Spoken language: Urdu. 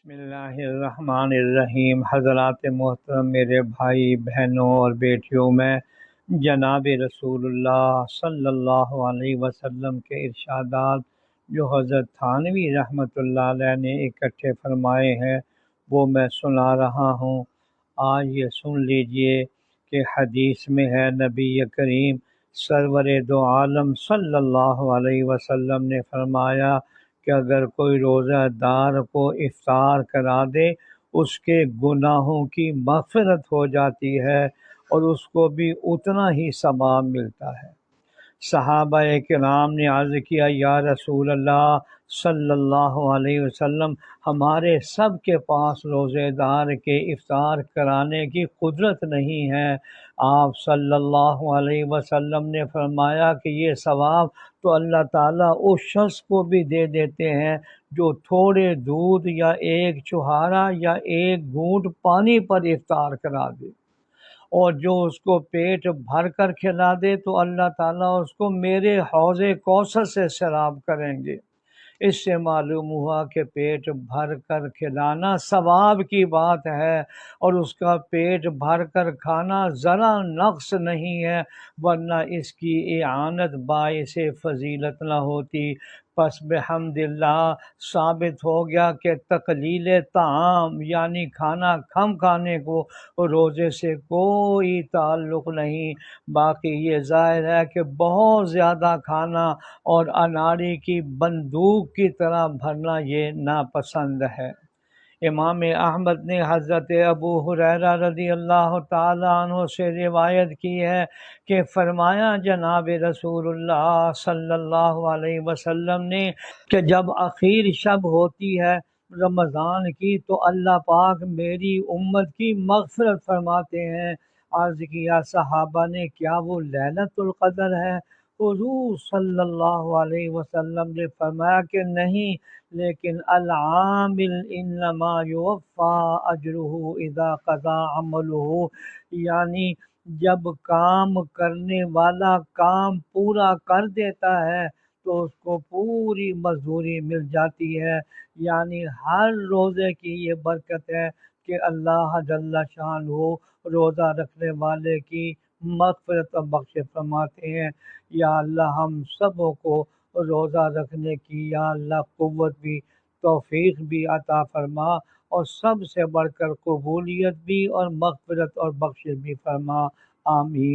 بسم اللہ الرحمن الرحیم۔ حضرات محترم، میرے بھائی بہنوں اور بیٹیوں، میں جناب رسول اللہ صلی اللہ علیہ وسلم کے ارشادات جو حضرت تھانوی رحمۃ اللہ علیہ نے اکٹھے فرمائے ہیں وہ میں سنا رہا ہوں۔ آج یہ سن لیجئے کہ حدیث میں ہے، نبی کریم سرور دو عالم صلی اللہ علیہ وسلم نے فرمایا کہ اگر کوئی روزہ دار کو افطار کرا دے، اس کے گناہوں کی مغفرت ہو جاتی ہے اور اس کو بھی اتنا ہی ثواب ملتا ہے۔ صحابہ کرام نے عرض کیا، یا رسول اللہ صلی اللہ علیہ وسلم، ہمارے سب کے پاس روزے دار کے افطار کرانے کی قدرت نہیں ہے۔ آپ صلی اللہ علیہ وسلم نے فرمایا کہ یہ ثواب تو اللہ تعالیٰ اس شخص کو بھی دے دیتے ہیں جو تھوڑے دودھ یا ایک چوہارا یا ایک گھونٹ پانی پر افطار کرا دے، اور جو اس کو پیٹ بھر کر کھلا دے تو اللہ تعالیٰ اس کو میرے حوض کوثر سے شراب کریں گے۔ اس سے معلوم ہوا کہ پیٹ بھر کر کھلانا ثواب کی بات ہے، اور اس کا پیٹ بھر کر کھانا ذرا نقص نہیں ہے، ورنہ اس کی اعانت باعث فضیلت نہ ہوتی۔ پس بحمد اللہ ثابت ہو گیا کہ تقلیل طعام یعنی کھانا کم کھانے کو روزے سے کوئی تعلق نہیں۔ باقی یہ ظاہر ہے کہ بہت زیادہ کھانا اور اناڑی کی بندوق کی طرح بھرنا یہ ناپسند ہے۔ امام احمد نے حضرت ابو ہریرہ رضی اللہ تعالیٰ عنہ سے روایت کی ہے کہ فرمایا جناب رسول اللہ صلی اللہ علیہ وسلم نے کہ جب آخر شب ہوتی ہے رمضان کی تو اللہ پاک میری امت کی مغفرت فرماتے ہیں۔ عرض کیا صحابہ نے، کیا وہ لیلۃ القدر ہے؟ حضور صلی اللہ علیہ وسلم نے فرمایا کہ نہیں، لیکن العامل انما یوفی اجرہ اذا قضا عملہ، یعنی جب کام کرنے والا کام پورا کر دیتا ہے تو اس کو پوری مزدوری مل جاتی ہے۔ یعنی ہر روزے کی یہ برکت ہے کہ اللہ جل شانہ روزہ رکھنے والے کی مغفرت و بخشش فرماتے ہیں۔ یا اللہ ہم سبوں کو روزہ رکھنے کی یا اللہ قوت بھی، توفیق بھی عطا فرما، اور سب سے بڑھ کر قبولیت بھی اور مغفرت اور بخشش بھی فرما، آمین۔